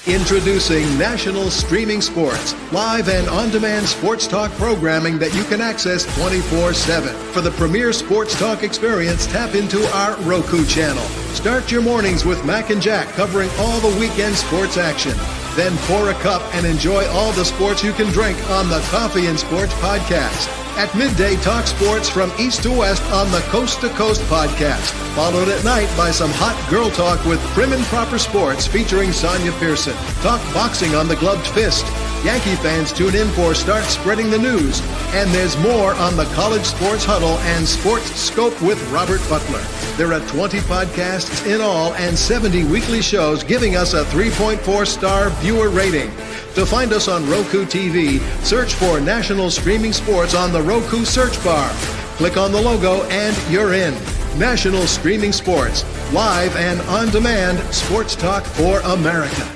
Introducing National Streaming Sports, live and on-demand sports talk programming that you can access 24/7. For the premier sports talk experience, tap into our Roku channel. Start your mornings with Mac and Jack covering all the weekend sports action. Then pour a cup and enjoy all the sports you can drink on the Coffee and Sports podcast. At midday, talk sports from east to west on the Coast to Coast podcast. Followed at night by some hot girl talk with Prim and Proper Sports featuring Sonia Pearson. Talk boxing on the Gloved Fist. Yankee fans tune in for Start Spreading the News. And there's more on the College Sports Huddle and Sports Scope with Robert Butler. There are 20 podcasts in all and 70 weekly shows giving us a 3.4-star viewer rating. To find us on Roku TV, search for National Streaming Sports on the Roku search bar. Click on the logo and you're in. National Streaming Sports, live and on-demand sports talk for America.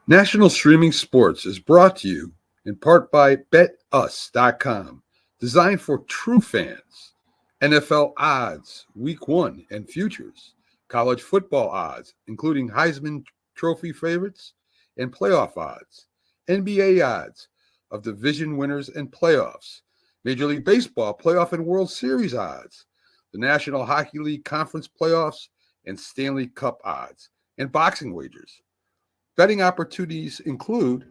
National Streaming Sports is brought to you in part by BetUs.com, designed for true fans. NFL odds, Week 1 and futures, college football odds, including Heisman Trophy favorites and playoff odds, NBA odds of division winners and playoffs, Major League Baseball playoff and World Series odds, the National Hockey League Conference playoffs and Stanley Cup odds, and boxing wagers. Betting opportunities include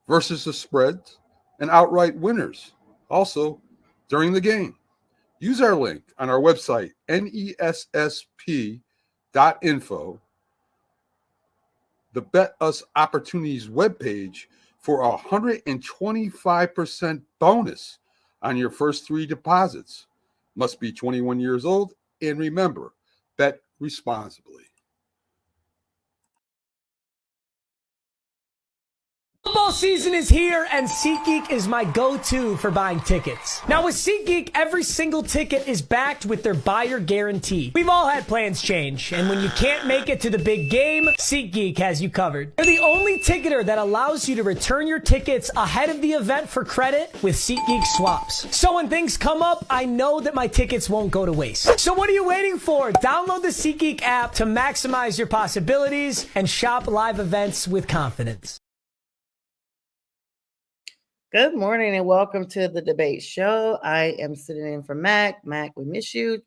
versus the spreads and outright winners, also during the game. Use our link on our website, nessp.info, the Bet Us Opportunities webpage, for a 125% bonus on your first 3 deposits. Must be 21 years old, and remember, bet responsibly. Football season is here, and SeatGeek is my go-to for buying tickets. Now with SeatGeek, every single ticket is backed with their buyer guarantee. We've all had plans change, and when you can't make it to the big game, SeatGeek has you covered. They're the only ticketer that allows you to return your tickets ahead of the event for credit with SeatGeek swaps. So when things come up, I know that my tickets won't go to waste. So what are you waiting for? Download the SeatGeek app to maximize your possibilities and shop live events with confidence. Good morning and welcome to the debate show. I am sitting in for Mac. Mac, we miss you,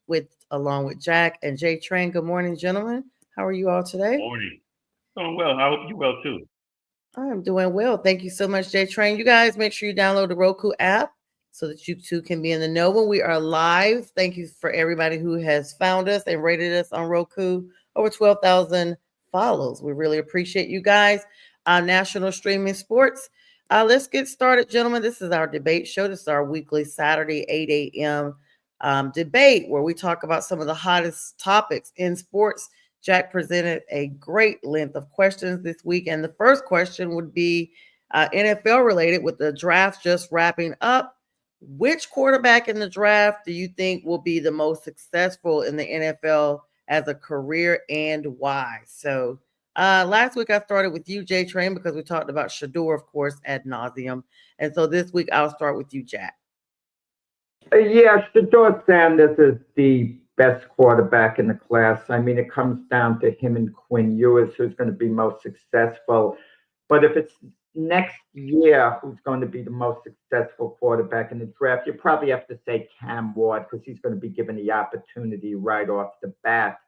along with Jack and J Train. Good morning, gentlemen. How are you all today? Morning. Doing well. I hope you're well too. I'm doing well. Thank you so much, J Train. You guys make sure you download the Roku app so that you too can be in the know when we are live. Thank you for everybody who has found us and rated us on Roku. Over 12,000 follows. We really appreciate you guys. National Streaming Sports. Let's get started, gentlemen. This is our debate show. This is our weekly Saturday, 8 a.m. Debate where we talk about some of the hottest topics in sports. Jack presented a great length of questions this week. And the first question would be NFL related with the draft just wrapping up. Which quarterback in the draft do you think will be the most successful in the NFL as a career and why? So last week I started with you, J Train, because we talked about Shedeur, of course, ad nauseum. And so this week I'll start with you, Jack. Yeah, Shedeur Sanders is the best quarterback in the class. I mean, it comes down to him and Quinn Ewers, who's going to be most successful. But if it's next year who's going to be the most successful quarterback in the draft, you probably have to say Cam Ward, because he's going to be given the opportunity right off the bat.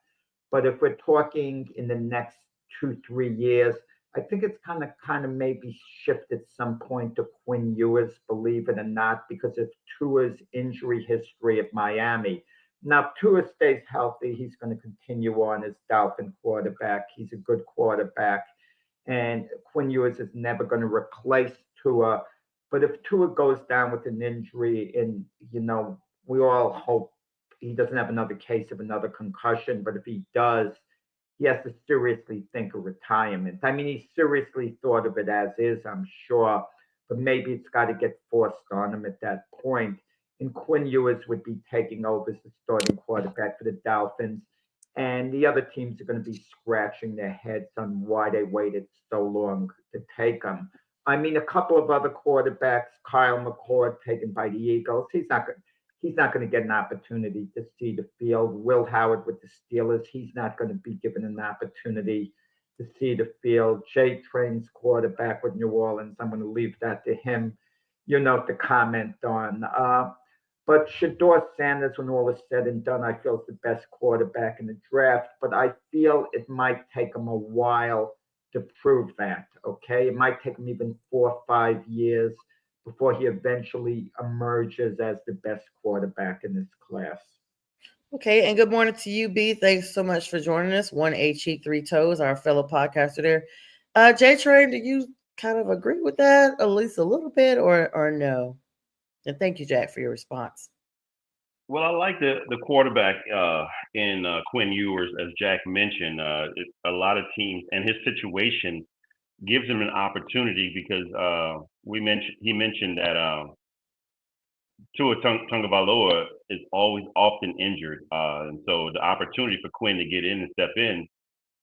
But if we're talking in the next 2-3 years, I think it's kind of maybe shifted some point to Quinn Ewers, believe it or not, because of Tua's injury history at Miami. Now, if Tua stays healthy, he's going to continue on as Dolphin quarterback. He's a good quarterback, and Quinn Ewers is never going to replace Tua. But if Tua goes down with an injury, and we all hope he doesn't have another case of another concussion, but if he does, he has to seriously think of retirement. I mean, he seriously thought of it as is, I'm sure, but maybe it's got to get forced on him at that point. And Quinn Ewers would be taking over as the starting quarterback for the Dolphins. And the other teams are going to be scratching their heads on why they waited so long to take him. I mean, a couple of other quarterbacks, Kyle McCord taken by the Eagles. He's not good. he's not going to get an opportunity to see the field. Will Howard with the Steelers, he's not going to be given an opportunity to see the field. Jay Train's quarterback with New Orleans, I'm going to leave that to him, to comment on. But Shedeur Sanders, when all is said and done, I feel is the best quarterback in the draft, but I feel it might take him a while to prove that, okay? It might take him even 4 or 5 years before he eventually emerges as the best quarterback in this class. Okay, and good morning to you, B. Thanks so much for joining us. 1 cheek, 3 toes, our fellow podcaster there. J Train, do you kind of agree with that, at least a little bit, or no? And thank you, Jack, for your response. Well, I like the quarterback in Quinn Ewers, as Jack mentioned. A lot of teams, and his situation gives him an opportunity because he mentioned that Tua Tagovailoa is always often injured, and so the opportunity for Quinn to get in and step in,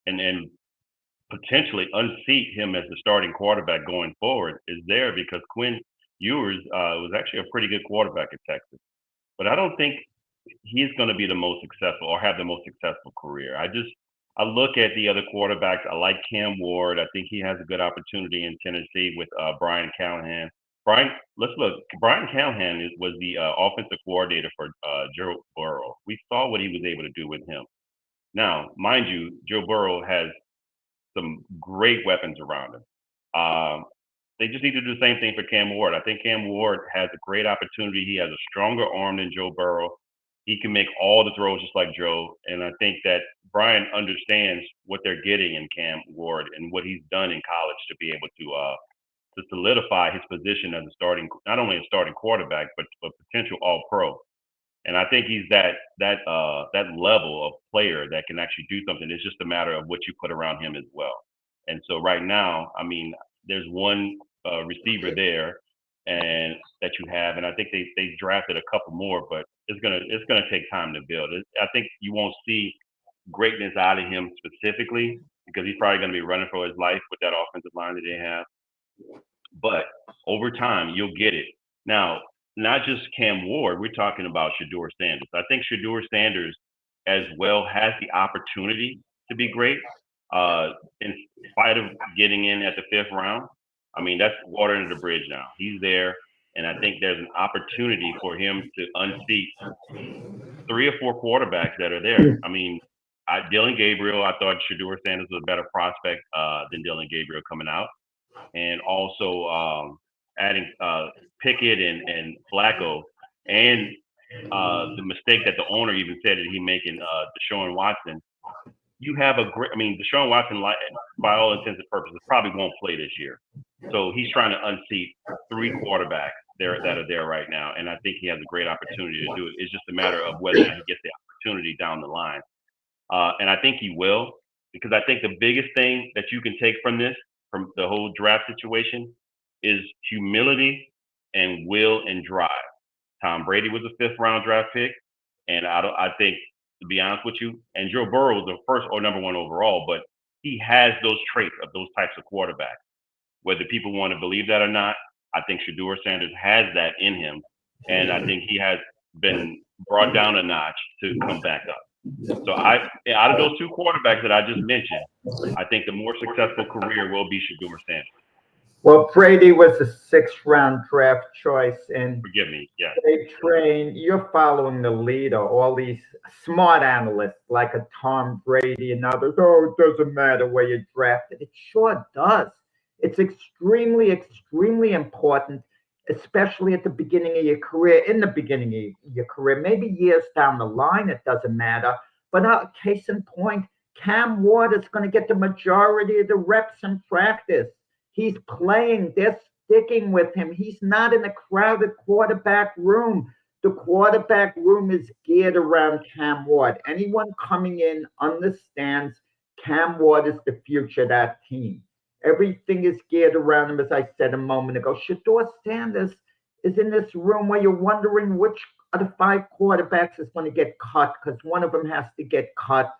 and then potentially unseat him as the starting quarterback going forward is there because Quinn Ewers was actually a pretty good quarterback at Texas. But I don't think he's going to be the most successful or have the most successful career. I look at the other quarterbacks. I like Cam Ward. I think he has a good opportunity in Tennessee with Brian Callahan. Let's look. Brian Callahan was the offensive coordinator for Joe Burrow. We saw what he was able to do with him. Now, mind you, Joe Burrow has some great weapons around him. They just need to do the same thing for Cam Ward. I think Cam Ward has a great opportunity. He has a stronger arm than Joe Burrow. He can make all the throws just like Joe. And I think that Brian understands what they're getting in Cam Ward and what he's done in college to be able to solidify his position as not only a starting quarterback, but a potential All-Pro. And I think he's that level of player that can actually do something. It's just a matter of what you put around him as well. And so right now, I mean, there's one receiver there and that you have, and I think they drafted a couple more, but it's gonna take time to build. I think you won't see greatness out of him specifically because he's probably gonna be running for his life with that offensive line that they have. But over time, you'll get it. Now, not just Cam Ward, we're talking about Shedeur Sanders. I think Shedeur Sanders as well has the opportunity to be great. In spite of getting in at the 5th round, I mean, that's water under the bridge now. He's there, and I think there's an opportunity for him to unseat 3 or 4 quarterbacks that are there. I mean, Dylan Gabriel, I thought Shedeur Sanders was a better prospect than Dylan Gabriel coming out. And also adding Pickett and Flacco, and the mistake that the owner even said that he making Deshaun Watson. You have Deshaun Watson, by all intents and purposes, probably won't play this year. So he's trying to unseat 3 quarterbacks that are there right now. And I think he has a great opportunity to do it. It's just a matter of whether he gets the opportunity down the line. And I think he will, because I think the biggest thing that you can take from the whole draft situation, is humility and will and drive. Tom Brady was a 5th round draft pick. And I think, to be honest with you, and Joe Burrow was the first or number 1 overall, but he has those traits of those types of quarterbacks. Whether people want to believe that or not, I think Shedeur Sanders has that in him, and I think he has been brought down a notch to come back up. So out of those 2 quarterbacks that I just mentioned, I think the more successful career will be Shedeur Sanders. Well, Brady was a 6th round draft choice, and forgive me, yeah. They train. You're following the leader. All these smart analysts like a Tom Brady and others. Oh, it doesn't matter where you're drafted. It sure does. It's extremely, extremely important, especially at the beginning of your career. In the beginning of your career, maybe years down the line, it doesn't matter. But case in point, Cam Ward is going to get the majority of the reps in practice. He's playing. They're sticking with him. He's not in a crowded quarterback room. The quarterback room is geared around Cam Ward. Anyone coming in understands Cam Ward is the future of that team. Everything is geared around him, as I said a moment ago. Shedeur Sanders is in this room where you're wondering which of the 5 quarterbacks is going to get cut, because one of them has to get cut,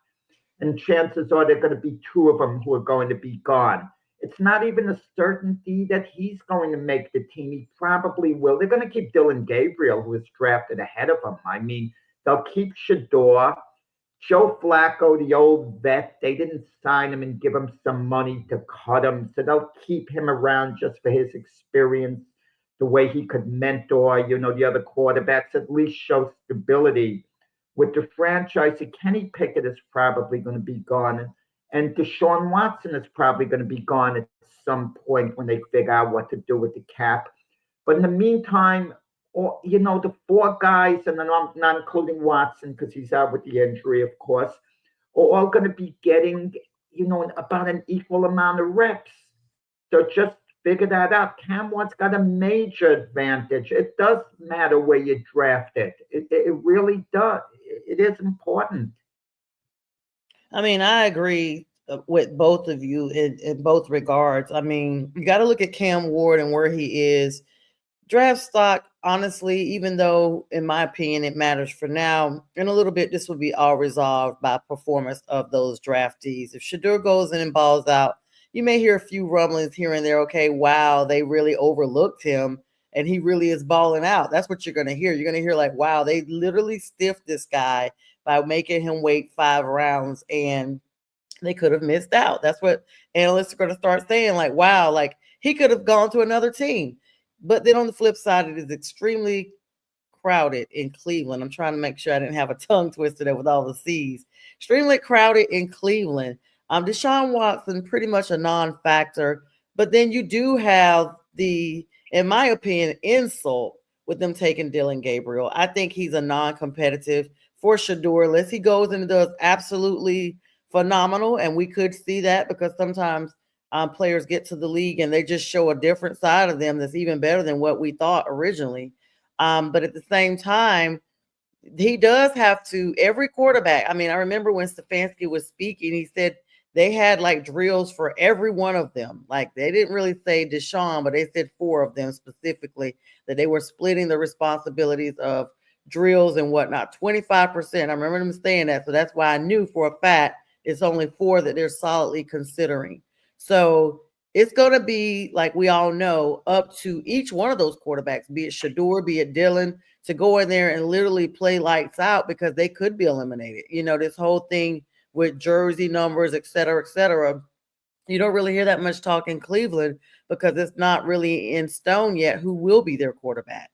and chances are there are going to be 2 of them who are going to be gone. It's not even a certainty that he's going to make the team. He probably will. They're going to keep Dylan Gabriel, who was drafted ahead of him. I mean, they'll keep Shador. Joe Flacco, the old vet, they didn't sign him and give him some money to cut him. So they'll keep him around just for his experience, the way he could mentor, the other quarterbacks, at least show stability. With the franchise, Kenny Pickett is probably going to be gone. And Deshaun Watson is probably going to be gone at some point when they figure out what to do with the cap. But in the meantime, the four guys, and then I'm not including Watson because he's out with the injury, of course, are all going to be getting, about an equal amount of reps. So just figure that out. Cam Watt's got a major advantage. It does matter where you draft it. It really does. It is important. I mean, I agree with both of you in both regards. I mean, you got to look at Cam Ward and where he is. Draft stock, honestly, even though, in my opinion, it matters for now, in a little bit, this will be all resolved by performance of those draftees. If Shador goes in and balls out, you may hear a few rumblings here and there. Okay, wow, they really overlooked him and he really is balling out. That's what you're going to hear. You're going to hear like, wow, they literally stiffed this guy by making him wait 5 rounds and they could have missed out. That's what analysts are going to start saying, like, wow, like he could have gone to another team. But then on the flip side, it is extremely crowded in Cleveland. I'm trying to make sure I didn't have a tongue twister there with all the C's. Extremely crowded in Cleveland. Deshaun Watson, pretty much a non-factor. But then you do have the, in my opinion, insult with them taking Dylan Gabriel. I think he's a non-competitive for Shador, unless he goes and does absolutely phenomenal. And we could see that because sometimes players get to the league and they just show a different side of them that's even better than what we thought originally. But at the same time, he does have to, every quarterback. I mean, I remember when Stefanski was speaking, he said they had like drills for every one of them. Like they didn't really say Deshaun, but they said 4 of them specifically, that they were splitting the responsibilities of drills and whatnot. 25%. I remember them saying that. So that's why I knew for a fact it's only 4 that they're solidly considering. So it's going to be, like we all know, up to each one of those quarterbacks, be it Shador, be it Dylan, to go in there and literally play lights out because they could be eliminated. This whole thing with jersey numbers, et cetera, you don't really hear that much talk in Cleveland because it's not really in stone yet who will be their quarterback.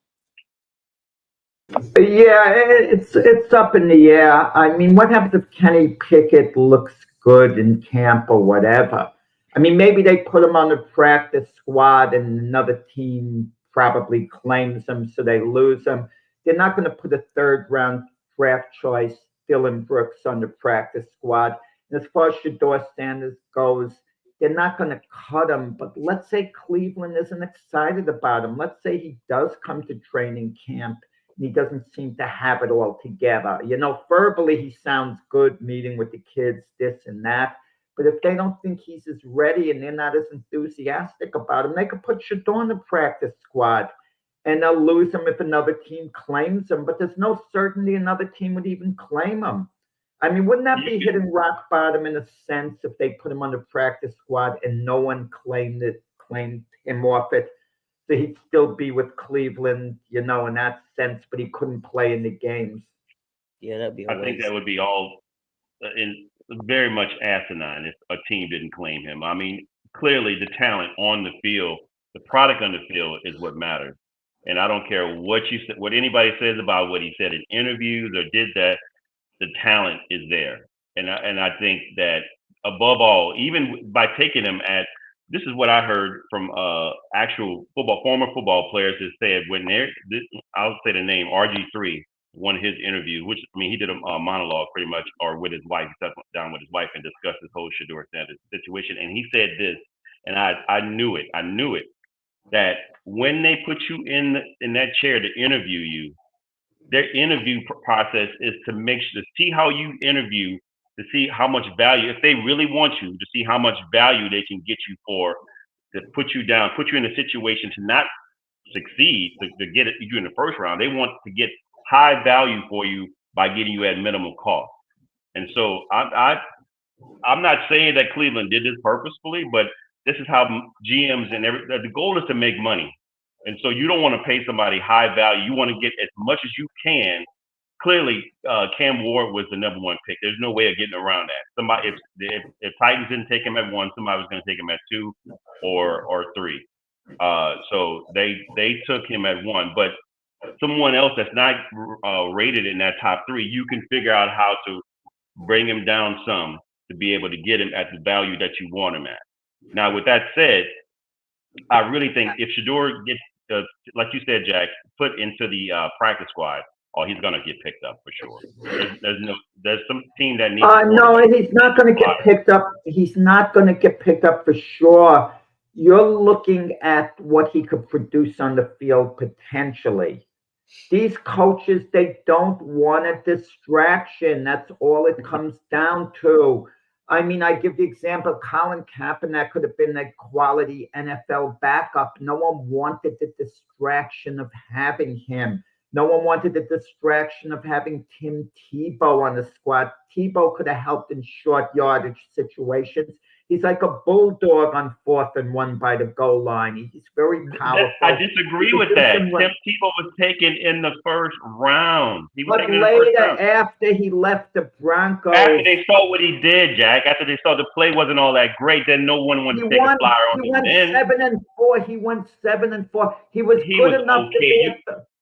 Yeah, it's up in the air. I mean, what happens if Kenny Pickett looks good in camp or whatever? I mean, maybe they put him on the practice squad and another team probably claims him, so they lose him. They're not going to put a 3rd-round draft choice, Dylan Brooks, on the practice squad. And as far as Shador Sanders goes, they're not going to cut him. But let's say Cleveland isn't excited about him. Let's say he does come to training camp and he doesn't seem to have it all together. Verbally he sounds good, meeting with the kids, this and that. But if they don't think he's as ready and they're not as enthusiastic about him, they could put Shador in the practice squad and they'll lose him if another team claims him. But there's no certainty another team would even claim him. I mean, wouldn't that be hitting rock bottom in a sense if they put him on the practice squad and no one claimed him off it? So he'd still be with Cleveland, in that sense, but he couldn't play in the games. Yeah, that'd be I think that would be all in very much asinine if a team didn't claim him. I mean, clearly the talent on the field, the product on the field is what matters. And I don't care what anybody says about what he said in interviews or did that, the talent is there. And I think that above all, even by taking him this is what I heard from actual former football players that said I'll say the name RG3, one of his interviews, which, I mean, he did a monologue pretty much, or with his wife, he sat down with his wife and discussed this whole Shador Sanders situation. And he said this, and I knew it, that when they put you in that chair to interview you, their interview process is to see how you interview, to see how much value, if they really want you, to see how much value they can get you to put you down, put you in a situation to not succeed, to get you in the first round. They want to get high value for you by getting you at minimal cost. And so I'm not saying that Cleveland did this purposefully, but this is how GMs and the goal is to make money. And so you don't want to pay somebody high value. You want to get as much as you can. Clearly, Cam Ward was the number one pick. There's no way of getting around that. Somebody, if Titans didn't take him at 1, somebody was going to take him at 2 or 3. So they took him at 1. But someone else that's not rated in that top 3, you can figure out how to bring him down some to be able to get him at the value that you want him at. Now, with that said, I really think if Shedeur gets, like you said, Jack, put into the practice squad, he's going to get picked up for sure. There's some team that needs. No, he's not going to get picked up. He's not going to get picked up for sure. You're looking at what he could produce on the field potentially. These coaches, they don't want a distraction. That's all it comes down to. I mean, I give the example, Colin Kaepernick could have been a quality NFL backup. No one wanted the distraction of having him. No one wanted the distraction of having Tim Tebow on the squad. Tebow could have helped in short yardage situations. He's like a bulldog on 4th and 1 by the goal line. He's very powerful. I disagree with that. Tim Tebow was taken in the first round. But later, after he left the Broncos. After they saw what he did, Jack, after they saw the play wasn't all that great, then no one wanted to take a flyer on him. He went 7-4. He went 7-4. He was good enough to be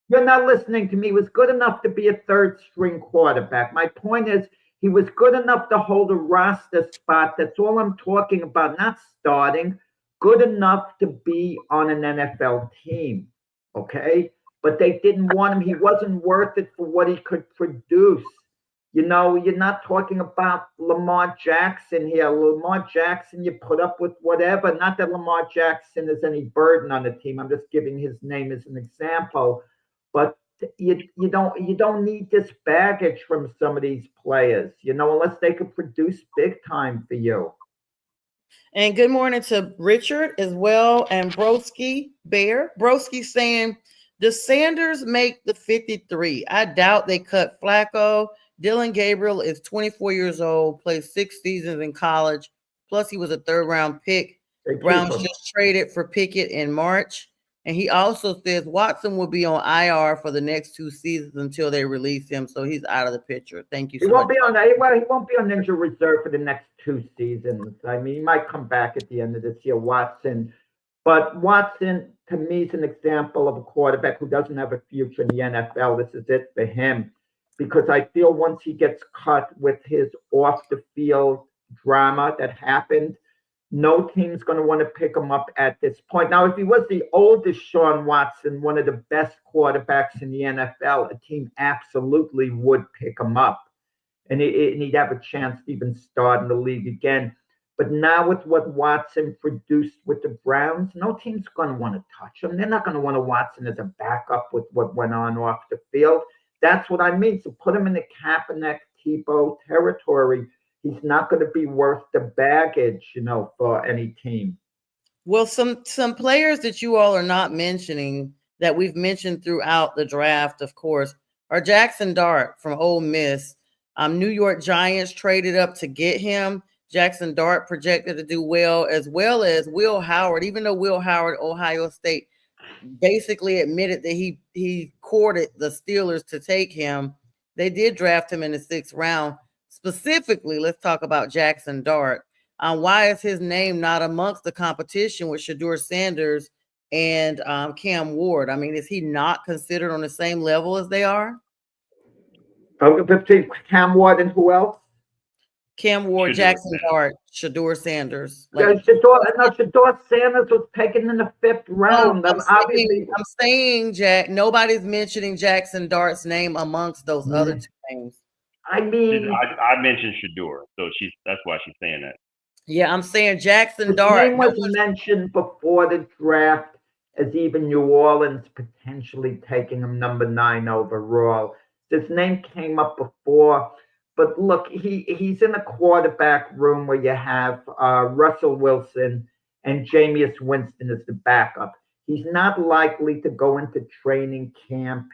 you're not listening to me. He was good enough to be a third-string quarterback. My point is, he was good enough to hold a roster spot. That's all I'm talking about, not starting. Good enough to be on an NFL team, okay? But they didn't want him. He wasn't worth it for what he could produce. You know, you're not talking about Lamar Jackson here. Lamar Jackson, you put up with whatever. Not that Lamar Jackson is any burden on the team. I'm just giving his name as an example. But you don't need this baggage from some of these players, you know, unless they could produce big time for you. And good morning to Richard as well, and Broski Bear. Broski saying, does Sanders make the 53? I doubt they cut Flacco. Dylan Gabriel is 24 years old, played 6 seasons in college. Plus, he was a 3rd-round pick. The Browns just traded for Pickett in March. And he also says Watson will be on IR for the next 2 seasons until they release him. So he's out of the picture. Thank you so much. He won't be on injured reserve for the next 2 seasons. I mean, he might come back at the end of this year, Watson. But Watson, to me, is an example of a quarterback who doesn't have a future in the NFL. This is it for him. Because I feel once he gets cut with his off-the-field drama that happened, no team's going to want to pick him up at this point. Now, if he was the oldest Sean Watson, one of the best quarterbacks in the NFL, a team absolutely would pick him up. And he'd have a chance to even start in the league again. But now with what Watson produced with the Browns, no team's going to want to touch him. They're not going to want a Watson as a backup with what went on off the field. That's what I mean. So put him in the Kaepernick, Tebow territory. He's not going to be worth the baggage, you know, for any team. Well, some players that you all are not mentioning that we've mentioned throughout the draft, of course, are Jackson Dart from Ole Miss. New York Giants traded up to get him. Jackson Dart projected to do well as Will Howard, even though Will Howard, Ohio State, basically admitted that he courted the Steelers to take him. They did draft him in the 6th round. Specifically, let's talk about Jackson Dart. Why is his name not amongst the competition with Shedeur Sanders and Cam Ward? I mean, is he not considered on the same level as they are? Between Cam Ward and who else? Cam Ward, Jackson Dart, Shedeur Sanders. Shedeur Sanders was taken in the 5th round. I'm saying, Jack, nobody's mentioning Jackson Dart's name amongst those other 2 names. I mean, I mentioned Shedeur, so that's why she's saying that. Yeah, I'm saying Jackson Dart. His name was mentioned before the draft as even New Orleans potentially taking him number 9 overall. His name came up before, but look, he's in a quarterback room where you have Russell Wilson and Jameis Winston as the backup. He's not likely to go into training camp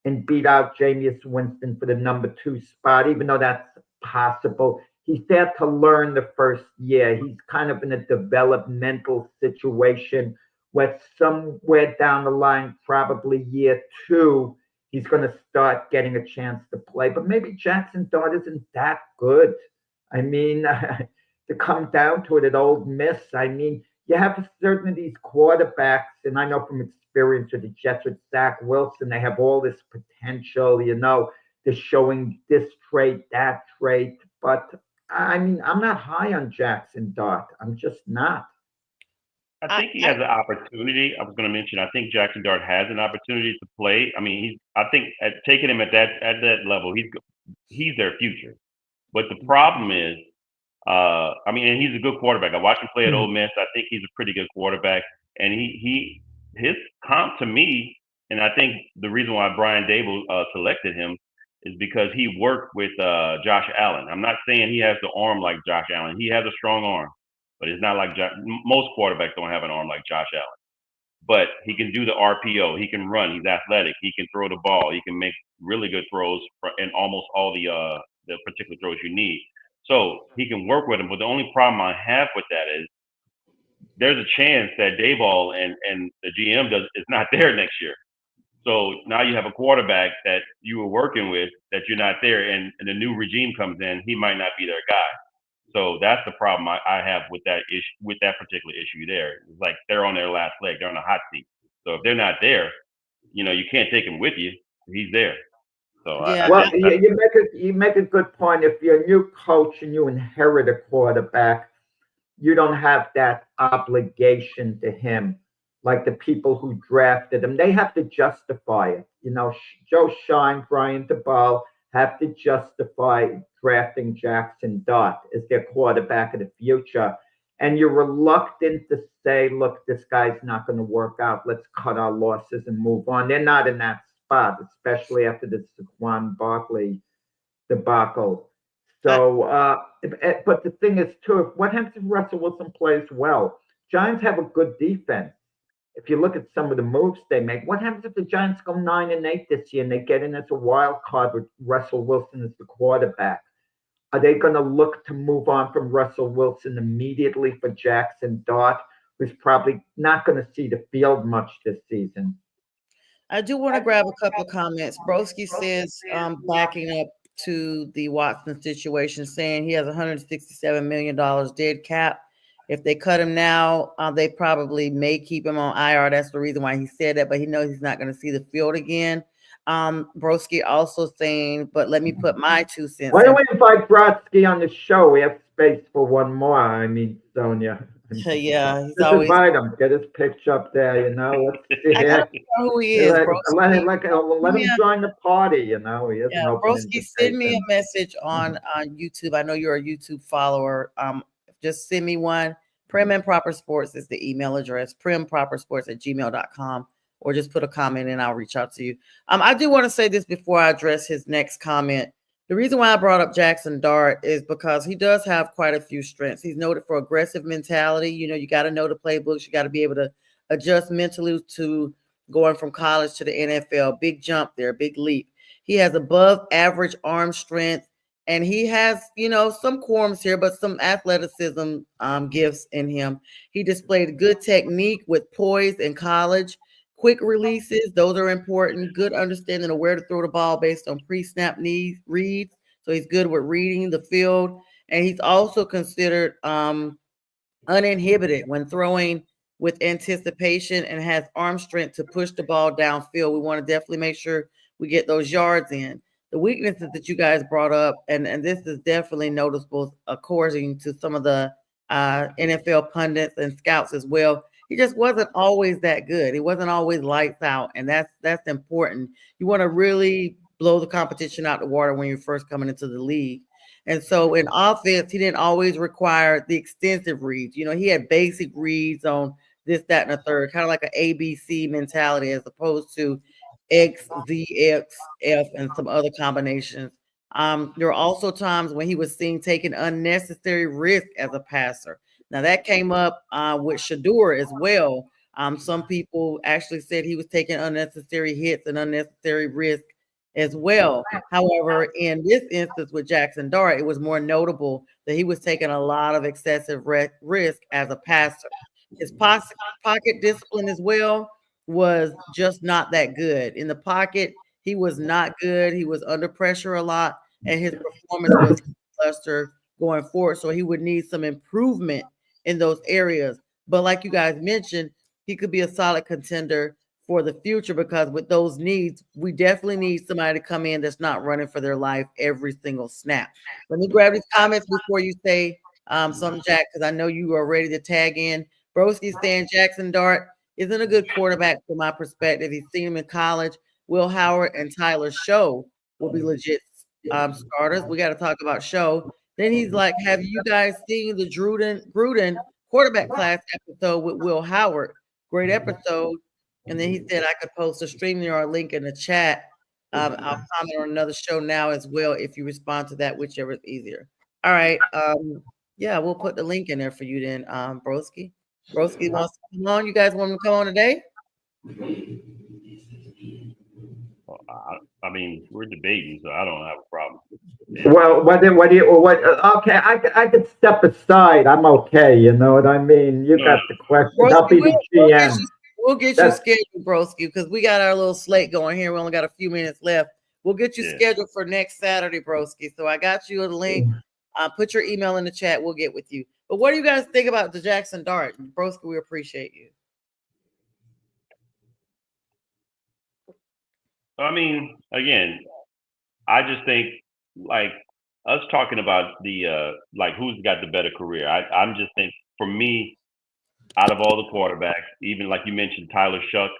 and beat out Jameis Winston for the number 2 spot, even though that's possible. he's there to learn the first year. He's kind of in a developmental situation where somewhere down the line, probably year 2, he's going to start getting a chance to play. But maybe Jackson Dart isn't that good. I mean, to come down to it at Ole Miss, I mean, you have certain of these quarterbacks, and I know from experience with the Jets with Zach Wilson, they have all this potential, they're showing this trait, that trait. But I mean, I'm not high on Jackson Dart. I'm just not. I think he has an opportunity. I was going to mention. I think Jackson Dart has an opportunity to play. I mean, I think taking him at that level, he's their future. But the problem is, I mean, and he's a good quarterback. I watched him play at Ole Miss. I think he's a pretty good quarterback, and his comp to me, and I think the reason why Brian Dable selected him is because he worked with Josh Allen. I'm not saying he has the arm like Josh Allen. He has a strong arm, but it's not like most quarterbacks don't have an arm like Josh Allen. But he can do the RPO. He can run. He's athletic. He can throw the ball. He can make really good throws in almost all the particular throws you need. So he can work with him. But the only problem I have with that is there's a chance that Daboll and the GM is not there next year. So now you have a quarterback that you were working with that you're not there, and the new regime comes in, he might not be their guy. So that's the problem I have with that issue, with that particular issue there. It's like they're on their last leg. They're on a hot seat. So if they're not there, you can't take him with you. He's there. So Yeah. you make a good point. If you're a new coach and you inherit a quarterback, you don't have that obligation to him like the people who drafted him. They have to justify it. Joe Shine, Brian Daboll have to justify drafting Jackson Dart as their quarterback of the future. And you're reluctant to say, look, this guy's not going to work out. Let's cut our losses and move on. They're not in that spot, especially after the Saquon Barkley debacle. So, but the thing is, too, what happens if Russell Wilson plays well? Giants have a good defense. If you look at some of the moves they make, what happens if the Giants go 9-8 this year and they get in as a wild card with Russell Wilson as the quarterback? Are they going to look to move on from Russell Wilson immediately for Jackson Dart, who's probably not going to see the field much this season? I do want to grab a couple of comments. Broski says, backing up to the Watson situation, saying he has $167 million dead cap. If they cut him now, they probably may keep him on IR. That's the reason why he said that, but he knows he's not going to see the field again. Broski also saying, but let me put my 2 cents. Why don't we invite Brodsky on the show? We have space for one more. I mean, Sonia. Yeah, he's just always invite him. Get his picture up there. Let's see. I don't know who he is. Let him join the party. He isn't Broski, send me a message on YouTube. I know you're a YouTube follower. Just send me one. Prim and Proper Sports is the email address, primpropersports@gmail.com, or just put a comment and I'll reach out to you. I do want to say this before I address his next comment. The reason why I brought up Jackson Dart is because he does have quite a few strengths. He's noted for aggressive mentality. You got to know the playbooks. You got to be able to adjust mentally to going from college to the NFL. Big jump there, big leap. He has above average arm strength. And he has, some quorums here, but some athleticism gifts in him. He displayed good technique with poise in college. Quick releases, those are important. Good understanding of where to throw the ball based on pre-snap reads. So he's good with reading the field. And he's also considered uninhibited when throwing with anticipation and has arm strength to push the ball downfield. We want to definitely make sure we get those yards in. The weaknesses that you guys brought up, and this is definitely noticeable according to some of the NFL pundits and scouts as well. He just wasn't always that good. He wasn't always lights out, and that's important. You want to really blow the competition out the water when you're first coming into the league. And so in offense, he didn't always require the extensive reads. He had basic reads on this, that, and a third, kind of like an ABC mentality as opposed to X, Z, X, F, and some other combinations. There were also times when he was seen taking unnecessary risk as a passer. Now that came up with Shedeur as well. Some people actually said he was taking unnecessary hits and unnecessary risk as well. However, in this instance with Jackson Dart, it was more notable that he was taking a lot of excessive risk as a passer. His pocket discipline as well was just not that good. In the pocket, he was not good. He was under pressure a lot, and his performance was cluster going forward. So he would need some improvement in those areas. But like you guys mentioned, he could be a solid contender for the future because with those needs, we definitely need somebody to come in that's not running for their life every single snap. Let me grab these comments before you say something, Jack, because I know you are ready to tag in. Broski saying Jackson Dart isn't a good quarterback from my perspective. He's seen him in college. Will Howard and Tyler Show will be legit starters. We got to talk about Show. Then he's like, have you guys seen the Gruden quarterback class episode with Will Howard? Great episode. And then he said I could post a StreamYard link in the chat. I'll comment on another show now as well if you respond to that, whichever is easier. All right. Yeah, we'll put the link in there for you then, Broski. Broski wants to come on. You guys want him to come on today? Well, I mean, we're debating, so I don't have a problem. Well, okay, I could step aside. I'm okay. You know what I mean? You got the question. Broski, I'll be the GM. We'll get you scheduled, Broski, because we got our little slate going here. We only got a few minutes left. We'll get you scheduled for next Saturday, Broski. So I got you a link. Put your email in the chat. We'll get with you. But what do you guys think about the Jackson Dart? Broski, we appreciate you. I mean, again, I just think like us talking about the like who's got the better career. I'm just think for me, out of all the quarterbacks, even like you mentioned, Tyler Shuck,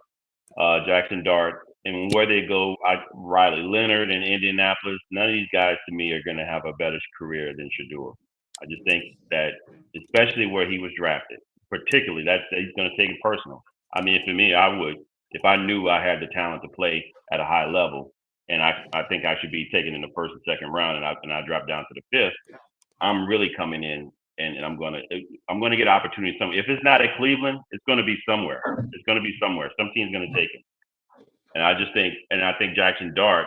Jackson Dart, and where they go, Riley Leonard in Indianapolis, none of these guys to me are going to have a better career than Shedeur. I just think that, especially where he was drafted, particularly that he's going to take it personal. I mean, for me, I would, if I knew I had the talent to play at a high level, and I think I should be taken in the first and second round, and I drop down to the fifth, I'm really coming in. And I'm gonna get opportunity somewhere. If it's not at Cleveland, it's gonna be somewhere. It's gonna be somewhere. Some team's gonna take him. And I think Jackson Dart,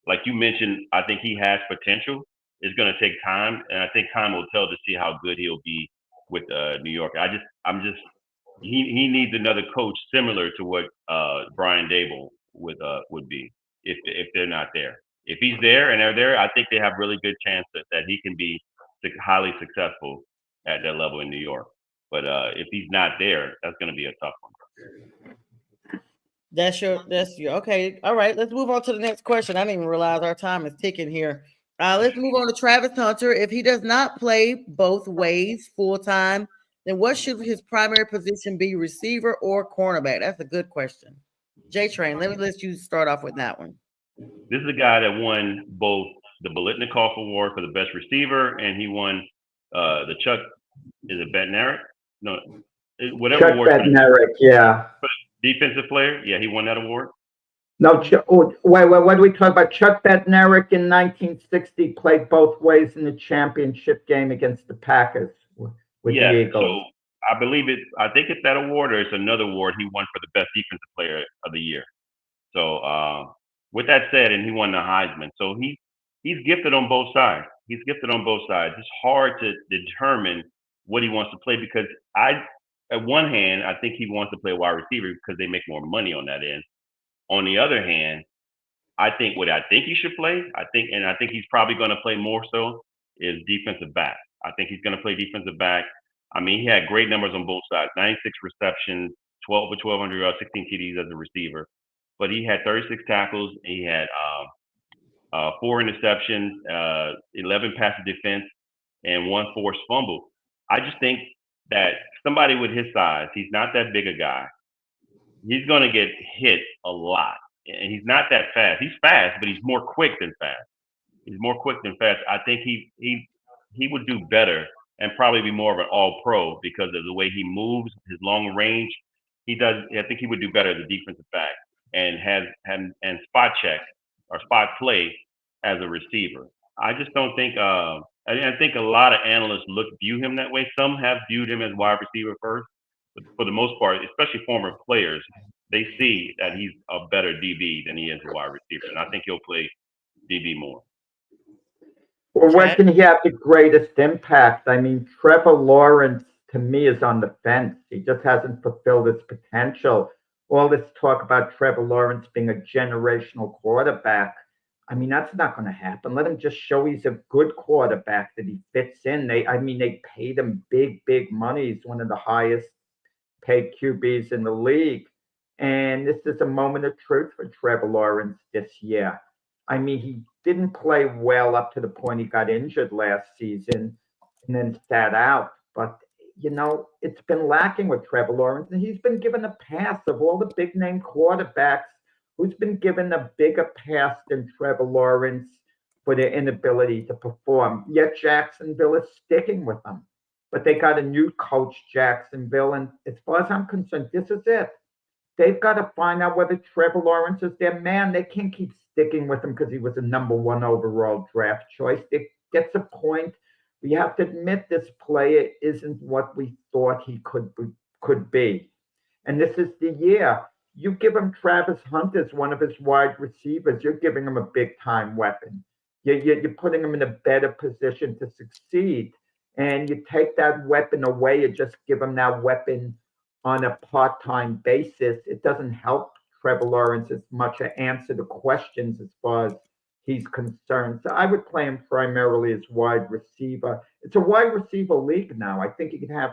like you mentioned, I think he has potential. It's gonna take time, and I think time will tell to see how good he'll be with New York. He needs another coach similar to what Brian Dable would be if they're not there. If he's there and they're there, I think they have really good chance that he can be highly successful at that level in New York. But if he's not there, that's going to be a tough one. That's your okay. All right, let's move on to the next question. I didn't even realize our time is ticking here. Let's move on to Travis Hunter. If he does not play both ways full time, then what should his primary position be, receiver or cornerback? That's a good question. J-Train, let you start off with that one. This is a guy that won both the Biletnikoff Award for the best receiver, and he won the Chuck, is it Bednarik? No, whatever Chuck award. Bednarik, yeah. Defensive player, yeah, he won that award. No, wait, what do we talk about? Chuck Bednarik in 1960 played both ways in the championship game against the Packers with the Eagles. So I think it's that award, or it's another award he won for the best defensive player of the year. So with that said, and he won the Heisman, so he's gifted on both sides. It's hard to determine what he wants to play because at one hand, I think he wants to play wide receiver because they make more money on that end. On the other hand, I think he should play, I think he's probably going to play more so is defensive back. I think he's going to play defensive back. I mean, he had great numbers on both sides, 96 receptions, 12 for 1,200 yards, 16 TDs as a receiver. But he had 36 tackles. He had 4 interceptions, 11 pass defense, and 1 forced fumble. I just think that somebody with his size, he's not that big a guy. He's going to get hit a lot. And he's not that fast. He's fast, but he's more quick than fast. I think he would do better and probably be more of an all-pro because of the way he moves, his long range. I think he would do better as a defensive back and spot check or spot play as a receiver. I just don't think I think a lot of analysts view him that way. Some have viewed him as wide receiver first, but for the most part, especially former players, they see that he's a better DB than he is a wide receiver, and I think he'll play DB more. Well, when Jack? can he have the greatest impact? I mean, Trevor Lawrence to me is on the fence. He just hasn't fulfilled his potential. All this talk about Trevor Lawrence being a generational quarterback, I mean, that's not going to happen. Let him just show he's a good quarterback, that he fits in. They paid him big money. He's one of the highest paid QBs in the league. And this is a moment of truth for Trevor Lawrence this year. I mean, he didn't play well up to the point he got injured last season and then sat out. But, it's been lacking with Trevor Lawrence. And he's been given a pass of all the big name quarterbacks. Who's been given a bigger pass than Trevor Lawrence for their inability to perform? Yet Jacksonville is sticking with them. But they got a new coach, Jacksonville. And as far as I'm concerned, this is it. They've got to find out whether Trevor Lawrence is their man. They can't keep sticking with him because he was a number 1 overall draft choice. It gets a point. We have to admit this player isn't what we thought he could be. And this is the year. You give him Travis Hunt as one of his wide receivers, you're giving him a big-time weapon. You're putting him in a better position to succeed. And you take that weapon away and just give him that weapon on a part-time basis. It doesn't help Trevor Lawrence as much to answer the questions as far as he's concerned. So I would play him primarily as wide receiver. It's a wide receiver league now. I think he can have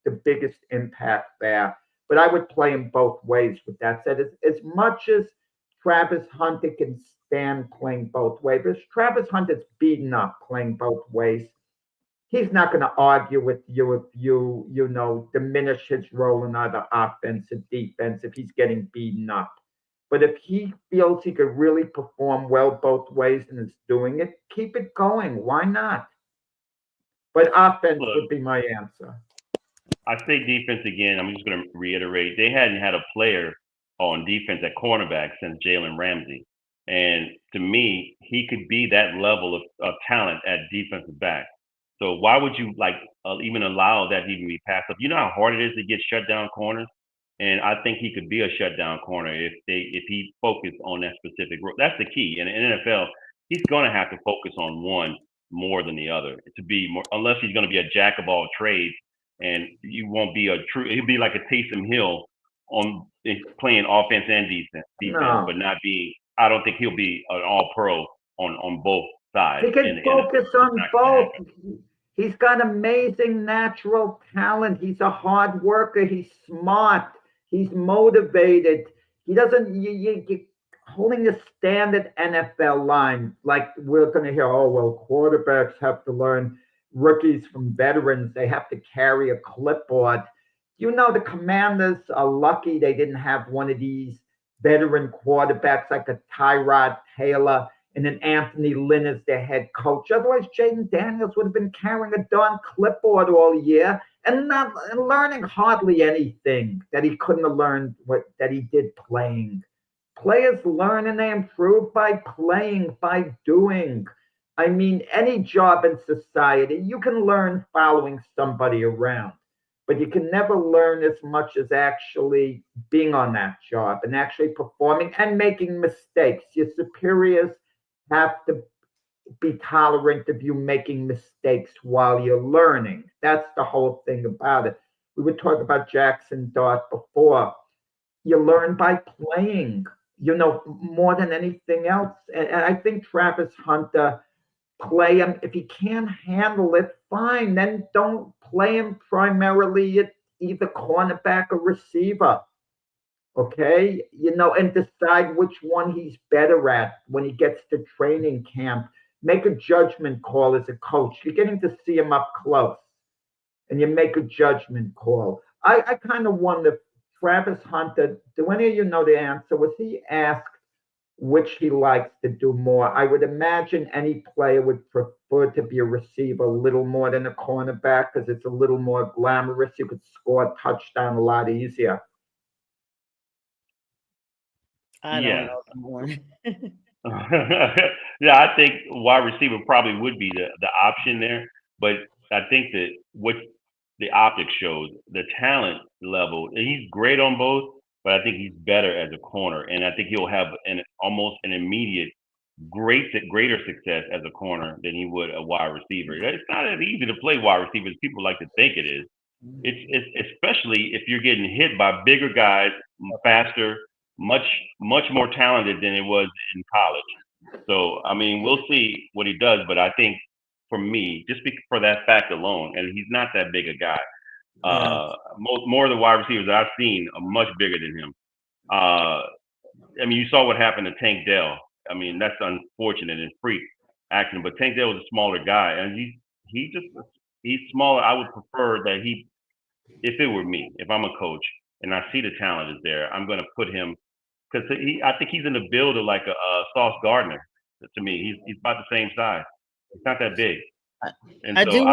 the biggest impact there. But I would play him both ways with that said. As much as Travis Hunter can stand playing both ways, if Travis Hunter's beaten up playing both ways, he's not going to argue with you if you diminish his role in either offense or defense if he's getting beaten up. But if he feels he could really perform well both ways and is doing it, keep it going. Why not? But offense would be my answer. I say defense again. I'm just going to reiterate. They hadn't had a player on defense at cornerback since Jalen Ramsey. And to me, he could be that level of talent at defensive back. So why would you even allow that to even be passed up? You know how hard it is to get shut down corners? And I think he could be a shutdown corner if he focused on that specific role. That's the key. In the NFL, he's going to have to focus on one more than the other to be more, unless he's going to be a jack of all trades. And you won't be he'll be like a Taysom Hill on playing offense and defense, No. but not being, I don't think he'll be an all pro on both sides. He can focus on both. He's got amazing natural talent. He's a hard worker. He's smart. He's motivated. He doesn't, you're holding the standard NFL line. Like we're going to hear, quarterbacks have to learn rookies from veterans. They have to carry a clipboard. The Commanders are lucky they didn't have one of these veteran quarterbacks like a Tyrod Taylor and an Anthony Lynn as their head coach. Otherwise, Jaden Daniels would have been carrying a darn clipboard all year and not learning hardly anything that he couldn't have learned that he did playing. Players learn and they improve by playing, by doing. I mean, any job in society, you can learn following somebody around, but you can never learn as much as actually being on that job and actually performing and making mistakes. Your superiors have to be tolerant of you making mistakes while you're learning. That's the whole thing about it. We would talk about Jackson Dart before. You learn by playing, more than anything else. And I think Travis Hunter, play him. If he can't handle it, fine. Then don't play him primarily at either cornerback or receiver. Okay? And decide which one he's better at when he gets to training camp. Make a judgment call as a coach. You're getting to see him up close. And you make a judgment call. I kind of wonder, Travis Hunter, do any of you know the answer? Was he asked which he likes to do more? I would imagine any player would prefer to be a receiver a little more than a cornerback because it's a little more glamorous. You could score a touchdown a lot easier. I don't know. Yeah, I think wide receiver probably would be the option there. But I think that what the optics shows, the talent level, and he's great on both, but I think he's better as a corner, and I think he'll have almost an immediate greater success as a corner than he would a wide receiver. It's not as easy to play wide receiver as people like to think it is. It's especially if you're getting hit by bigger guys, faster, much more talented than it was in college. So I mean, we'll see what he does, but I think for me, just for that fact alone, and he's not that big a guy. More of the wide receivers that I've seen are much bigger than him. I mean, you saw what happened to Tank Dell. I mean, that's unfortunate and freak accident, but Tank Dell was a smaller guy, and he's smaller. I would prefer that if it were me, if I'm a coach and I see the talent is there, I'm going to put him because I think he's in the build of like a Sauce Gardner. To me, he's about the same size. He's not that big, and I could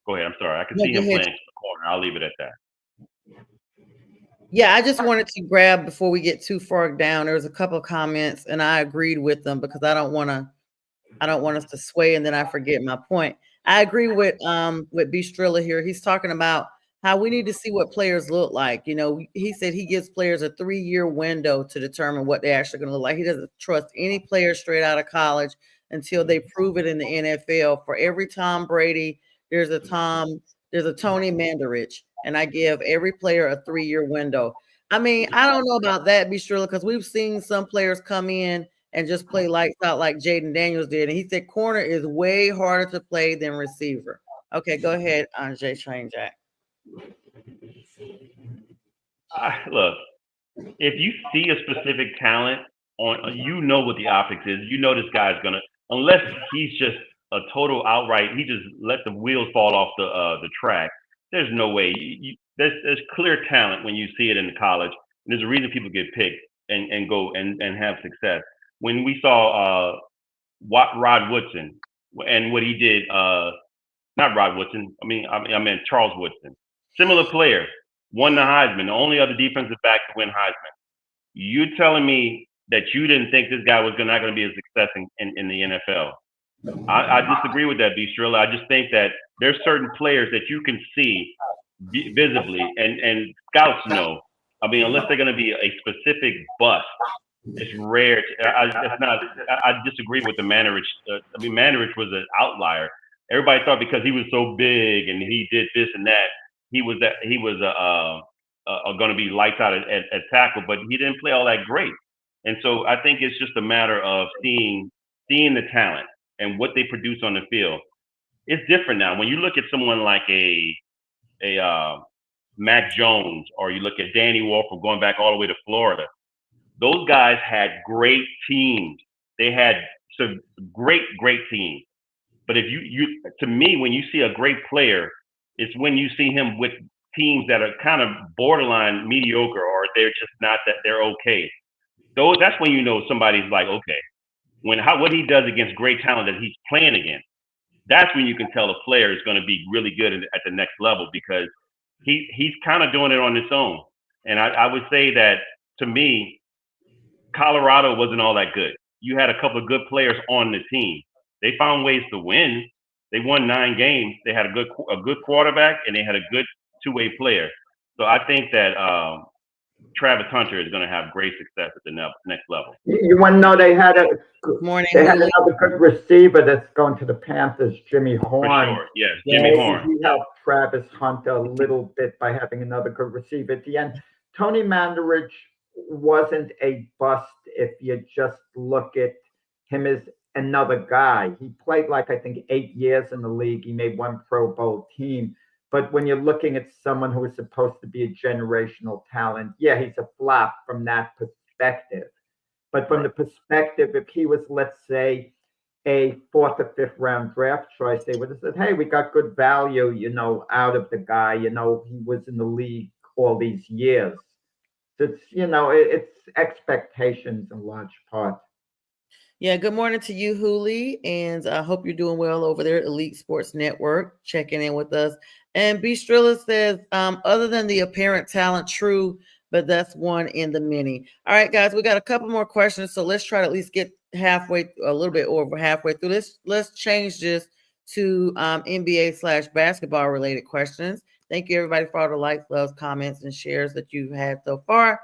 go ahead. I'm sorry, I could see him playing in the corner. I'll leave it at that. Yeah, I just wanted to grab before we get too far down. There was a couple of comments, and I agreed with them because I don't want us to sway and then I forget my point. I agree with Bistrilla here. He's talking about how we need to see what players look like. You know, he said he gives players a 3-year window to determine what they're actually going to look like. He doesn't trust any player straight out of college until they prove it in the NFL. For every Tom Brady, there's a Tony Mandarich. And I give every player a 3-year window. I mean, I don't know about that, Bistrilla, because we've seen some players come in and just play lights out like Jaden Daniels did. And he said corner is way harder to play than receiver. Okay, go ahead, J Train Jack. Look, if you see a specific talent you know what the optics is. You know this guy's gonna, unless he's just a total outright, he just let the wheels fall off the track. There's no way. There's clear talent when you see it in college. There's a reason people get picked and go and have success. When we saw Rod Woodson and what he did, not Rod Woodson. I meant Charles Woodson. Similar player, won the Heisman. The only other defensive back to win Heisman. You telling me that you didn't think this guy was not going to be a success in the NFL? I disagree with that, Bistrilla. I just think that there's certain players that you can see visibly, and scouts know. I mean, unless they're going to be a specific bust, it's rare. I disagree with the Mandarich. Mandarich was an outlier. Everybody thought because he was so big and he did this and that, he was going to be lights out at tackle, but he didn't play all that great. And so I think it's just a matter of seeing the talent and what they produce on the field. It's different now. When you look at someone like a Mac Jones, or you look at Danny Wolford going back all the way to Florida, those guys had great teams. They had some great teams. But if to me, when you see a great player, it's when you see him with teams that are kind of borderline mediocre, or they're just not that they're okay. That's when you know somebody's like, okay. What he does against great talent that he's playing against, that's when you can tell a player is going to be really good at the next level, because he's kind of doing it on his own. And I would say that, to me, Colorado wasn't all that good. You had a couple of good players on the team. They found ways to win. They won 9 games. They had a good quarterback, and they had a good two-way player. So I think that Travis Hunter is going to have great success at the next level. You want to know they had another good receiver that's going to the Panthers, Jimmy Horn. For sure, yes, Jimmy Horn. He helped Travis Hunter a little bit by having another good receiver at the end. Tony Mandarich wasn't a bust if you just look at him as another guy. He played I think 8 years in the league. He made 1 Pro Bowl team. But when you're looking at someone who is supposed to be a generational talent, yeah, he's a flop from that perspective. But from the perspective, if he was, let's say, a 4th or 5th round draft choice, they would have said, hey, we got good value, out of the guy. He was in the league all these years. So it's, it's expectations in large part. Yeah, good morning to you, Hooli, and I hope you're doing well over there at Elite Sports Network, checking in with us. And Bistrilla says, other than the apparent talent, true, but that's one in the many. All right, guys, we got a couple more questions, so let's try to at least get a little bit over halfway through. Let's change this to NBA/basketball related questions. Thank you, everybody, for all the likes, loves, comments, and shares that you've had so far.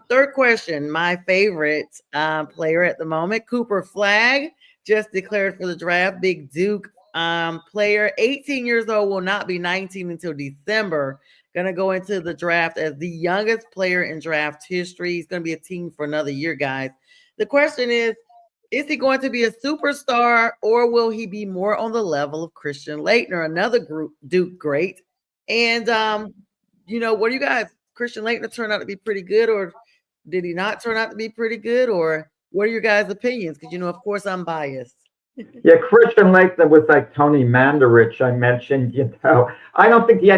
Third question. My favorite player at the moment, Cooper Flagg, just declared for the draft. Big Duke player, 18 years old, will not be 19 until December. Going to go into the draft as the youngest player in draft history. He's going to be a team for another year, guys. The question is he going to be a superstar, or will he be more on the level of Christian Laettner, another Duke great? And, what do you guys, Christian Laettner turned out to be pretty good, or did he not turn out to be pretty good? Or what are your guys' opinions? Because, of course, I'm biased. Yeah, Christian Laettner was like Tony Mandarich, I mentioned. I don't think the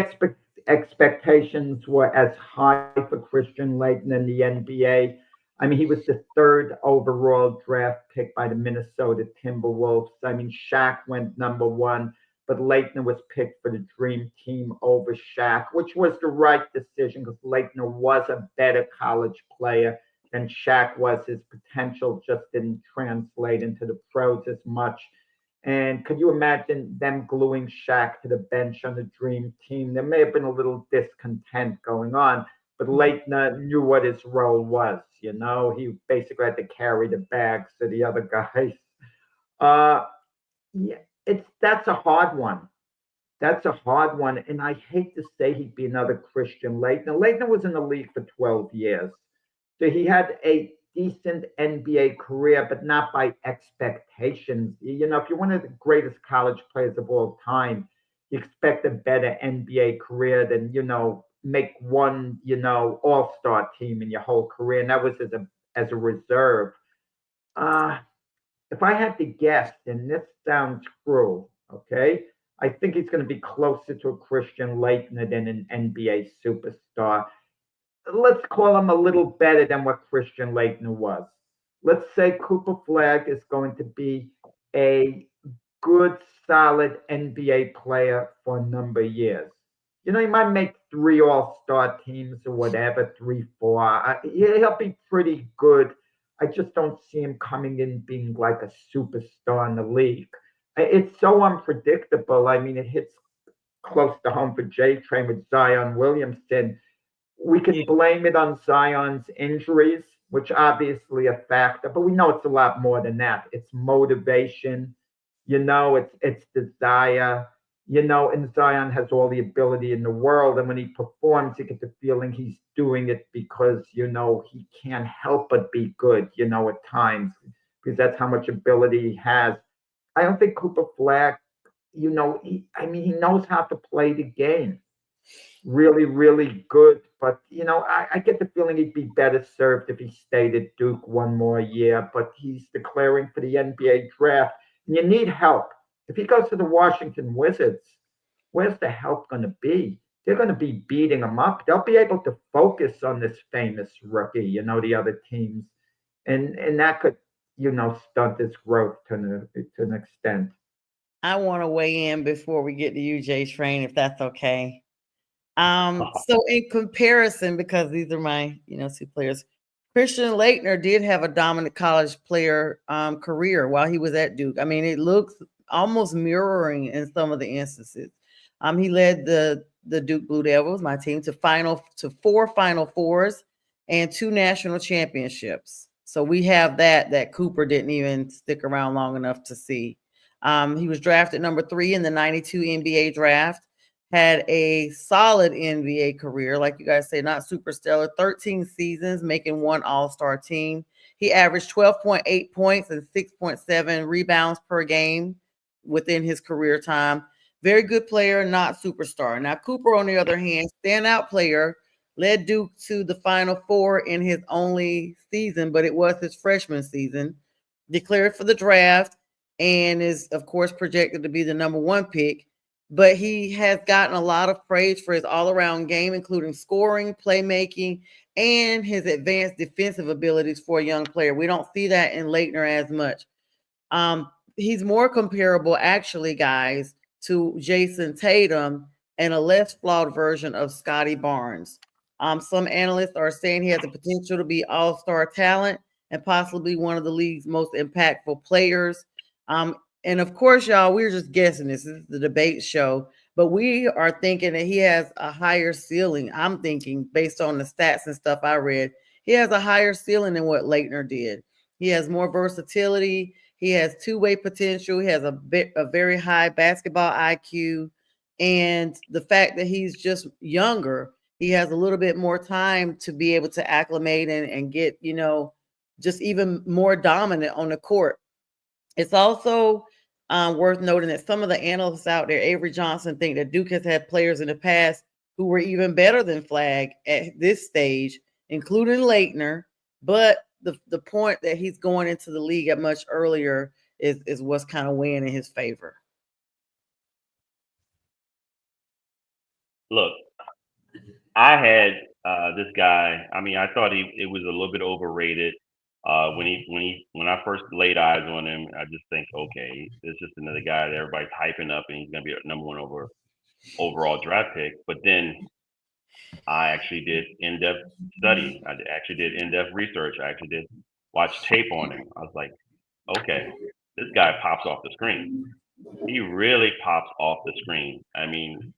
expectations were as high for Christian Laettner in the NBA. I mean, he was the 3rd overall draft pick by the Minnesota Timberwolves. I mean, Shaq went number 1, but Laettner was picked for the Dream Team over Shaq, which was the right decision because Laettner was a better college player than Shaq was. His potential just didn't translate into the pros as much. And could you imagine them gluing Shaq to the bench on the Dream Team? There may have been a little discontent going on, but Laettner knew what his role was. He basically had to carry the bags for the other guys. That's a hard one. That's a hard one, and I hate to say he'd be another Christian Laettner. Laettner was in the league for 12 years, so he had a decent NBA career, but not by expectations. If you're one of the greatest college players of all time, you expect a better NBA career than, make one, all-star team in your whole career. And that was as a reserve. If I had to guess, and this sounds cruel, okay, I think he's going to be closer to a Christian Laettner than an NBA superstar. Let's call him a little better than what Christian Laettner was. Let's say Cooper Flagg is going to be a good, solid NBA player for a number of years. He might make 3 all-star teams or whatever, 3, 4. He'll be pretty good. I just don't see him coming in being like a superstar in the league. It's so unpredictable. I mean, it hits close to home for J-Train with Zion Williamson. We can blame it on Zion's injuries, which obviously a factor, but we know it's a lot more than that. It's motivation, it's desire, and Zion has all the ability in the world. And when he performs, you get the feeling he's doing it because, he can't help but be good, at times, because that's how much ability he has. I don't think Cooper Flagg, he knows how to play the game. Really, really good. But, I get the feeling he'd be better served if he stayed at Duke one more year. But he's declaring for the NBA draft. And you need help. If he goes to the Washington Wizards, where's the help going to be? They're going to be beating him up. They'll be able to focus on this famous rookie, the other teams. And that could, stunt his growth to an extent. I want to weigh in before we get to you, J-Train, if that's okay. So in comparison, because these are my, 2 players, Christian Laettner did have a dominant college player career while he was at Duke. I mean, it looks almost mirroring in some of the instances. He led the Duke Blue Devils, my team, to 4 Final Fours and 2 national championships. So we have that Cooper didn't even stick around long enough to see. He was drafted number 3 in the 92 NBA draft. Had a solid NBA career, like you guys say, not super stellar, 13 seasons, making 1 all-star team. He averaged 12.8 points and 6.7 rebounds per game within his career time. Very good player, not superstar. Now, Cooper, on the other hand, standout player, led Duke to the Final Four in his only season, but it was his freshman season. Declared for the draft and is, of course, projected to be the number 1 pick. But he has gotten a lot of praise for his all-around game, including scoring, playmaking, and his advanced defensive abilities for a young player. We don't see that in Laettner as much. He's more comparable, actually, guys, to Jason Tatum and a less flawed version of Scotty Barnes. Some analysts are saying he has the potential to be all-star talent and possibly one of the league's most impactful players. And of course, y'all, we're just guessing this. This is the debate show. but we are thinking that he has a higher ceiling. I'm thinking based on the stats and stuff I read, he has a higher ceiling than what Leitner did. He has more versatility. He has two-way potential. He has a very high basketball IQ. And the fact that he's just younger, he has a little bit more time to be able to acclimate and get, just even more dominant on the court. It's also worth noting that some of the analysts out there, Avery Johnson, think that Duke has had players in the past who were even better than Flagg at this stage, including Leitner. But the point that he's going into the league at much earlier is what's kind of weighing in his favor. Look, I had this guy. I mean, I thought it was a little bit overrated. When I first laid eyes on him, I just think, okay, this is just another guy that everybody's hyping up, and he's going to be a number one overall draft pick. But then I actually did in-depth study. I actually did in-depth research. I actually did watch tape on him. I was like, okay, this guy pops off the screen. He really pops off the screen. I mean,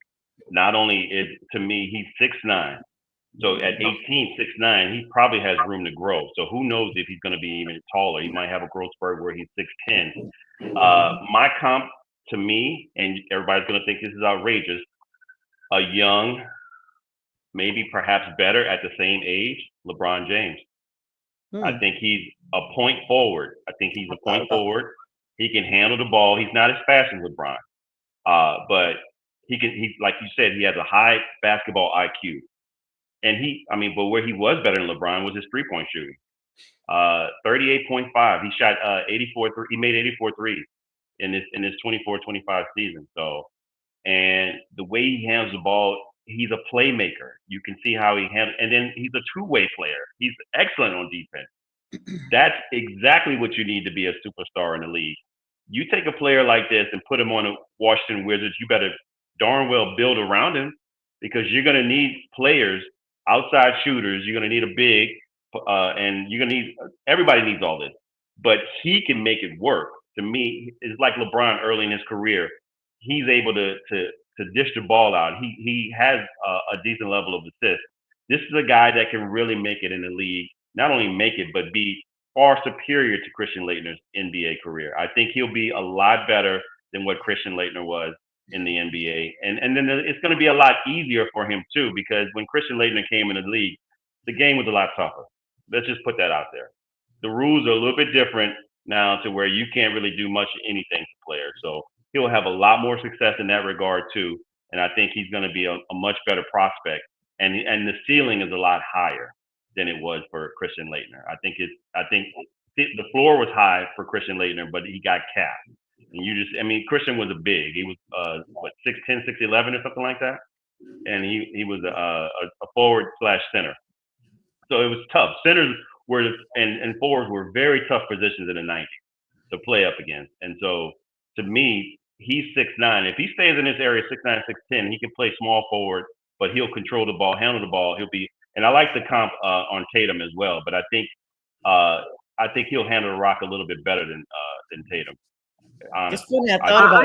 not only to me, he's 6'9". So at 18, 6'9", he probably has room to grow. So who knows if he's going to be even taller. He might have a growth spurt where he's 6'10". My comp to me, and everybody's going to think this is outrageous, a young, maybe perhaps better at the same age, LeBron James. I think he's a point forward. He can handle the ball. He's not as fast as LeBron, but he's like you said, he has a high basketball IQ. And but where he was better than LeBron was his three-point shooting. 38.5. He shot 84. He made 84 threes in this 24-25 season. So, and the way he handles the ball, he's a playmaker. You can see how he handles, and then he's a two-way player. He's excellent on defense. That's exactly what you need to be a superstar in the league. You take a player like this and put him on the Washington Wizards, you better darn well build around him, because you're going to need players, outside shooters. You're going to need a big, and you're going to need, everybody needs all this, but he can make it work. To me, it's like LeBron early in his career. He's able to dish the ball out. He has a decent level of assist. This is a guy that can really make it in the league. Not only make it, but be far superior to Christian Laettner's NBA career. I think he'll be a lot better than what Christian Laettner was in the NBA. And then it's going to be a lot easier for him too, because when Christian Laettner came in the league, the game was a lot tougher. Let's just put that out there. The rules are a little bit different now, to where you can't really do much of anything to players. So he'll have a lot more success in that regard too. And I think he's going to be a much better prospect. And the ceiling is a lot higher than it was for Christian Laettner. I think the floor was high for Christian Laettner, but he got capped. And Christian was a big. He was 6'10", 6'11", or something like that. And he was a forward / center. So it was tough. Centers were and forwards were very tough positions in the 90s to play up against. And so to me, he's 6'9". If he stays in this area, 6'9", 6'10", he can play small forward, but he'll control the ball, handle the ball. And I like the comp on Tatum as well, but I think he'll handle the rock a little bit better than Tatum. It's funny, I thought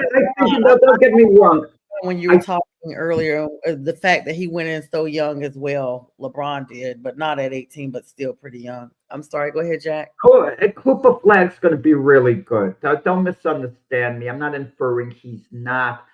about don't get me wrong. When you were talking earlier, the fact that he went in so young as well, LeBron did, but not at 18, but still pretty young. I'm sorry, go ahead, Jack. Cooper Flagg's going to be really good. Don't misunderstand me. I'm not inferring he's not.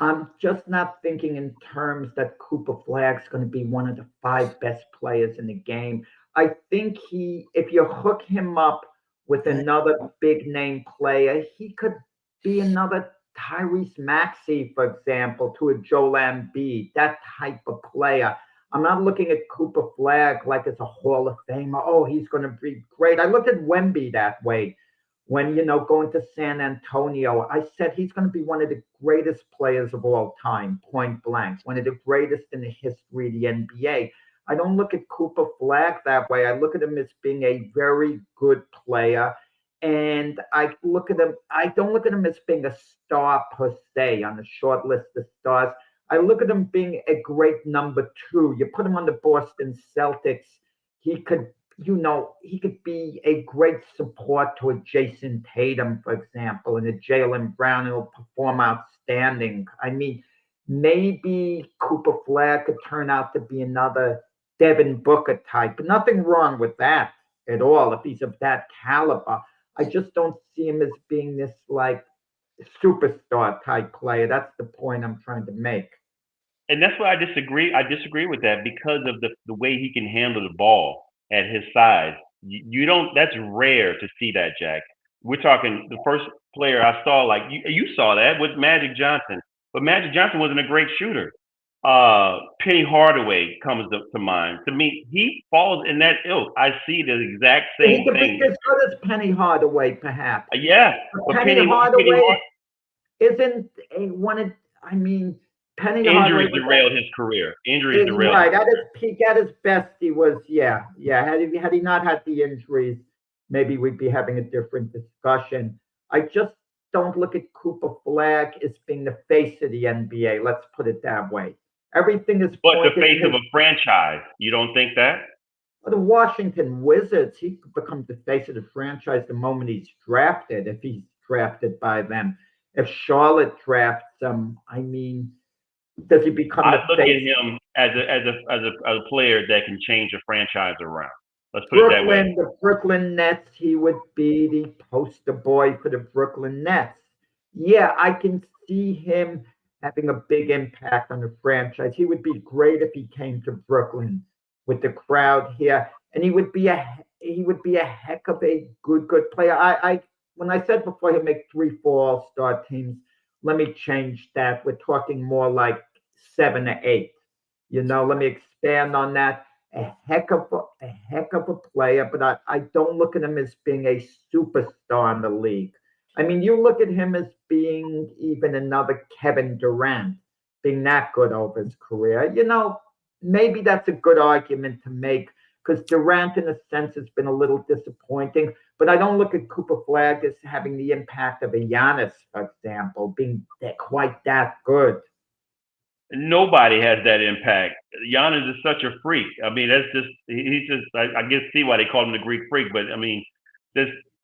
I'm just not thinking in terms that Cooper Flagg's going to be one of the 5 best players in the game. I think if you hook him up with another big name player, he could be another Tyrese Maxey, for example, to a Joel Embiid, that type of player. I'm not looking at Cooper Flagg like it's a Hall of Famer. Oh, he's going to be great. I looked at Wemby that way when, going to San Antonio. I said he's going to be one of the greatest players of all time, point blank, one of the greatest in the history of the NBA. I don't look at Cooper Flagg that way. I look at him as being a very good player. And I don't look at him as being a star per se on the short list of stars. I look at him being a great number 2. You put him on the Boston Celtics, he could be a great support to a Jason Tatum, for example, and a Jaylen Brown who will perform outstanding. I mean, Maybe Cooper Flag could turn out to be another Devin Booker type. Nothing wrong with that at all if he's of that caliber. I just don't see him as being this like superstar type player. That's the point I'm trying to make. And that's why I disagree. I disagree with that because of the way he can handle the ball at his size. You don't. That's rare to see that, Jack. We're talking the first player I saw, like you saw that with Magic Johnson, but Magic Johnson wasn't a great shooter. Penny Hardaway comes to mind. To me, he falls in that ilk. I see the exact He same could thing. be as good as Penny Hardaway, perhaps. Yeah, but Penny Hardaway isn't a one of. I mean, Penny injuries Hardaway derailed his career. Injuries derailed. Right. At his peak, at his best, he was. Yeah. Had he not had the injuries, maybe we'd be having a different discussion. I just don't look at Cooper Flag as being the face of the NBA. Let's put it that way. Everything is. But the face of a franchise. You don't think that? The Washington Wizards, he becomes the face of the franchise the moment he's drafted, if he's drafted by them. If Charlotte drafts him, I mean, does he become I the look face? at him as a player that can change a franchise around. Let's put it that way. The Brooklyn Nets, he would be the poster boy for the Brooklyn Nets. Yeah, I can see him having a big impact on the franchise. He would be great if he came to Brooklyn with the crowd here, and he would be a heck of a good player. I when I said before he'll make 3-4 All-Star teams, let me change that. We're talking more like 7 or 8. Let me expand on that. A heck of a player, but I don't look at him as being a superstar in the league. I mean, you look at him as being even another Kevin Durant, being that good over his career. Maybe that's a good argument to make because Durant, in a sense, has been a little disappointing. But I don't look at Cooper Flag as having the impact of a Giannis, for example, being quite that good. Nobody has that impact. Giannis is such a freak. I mean, that's just he's just. I guess see why they call him the Greek freak. But I mean,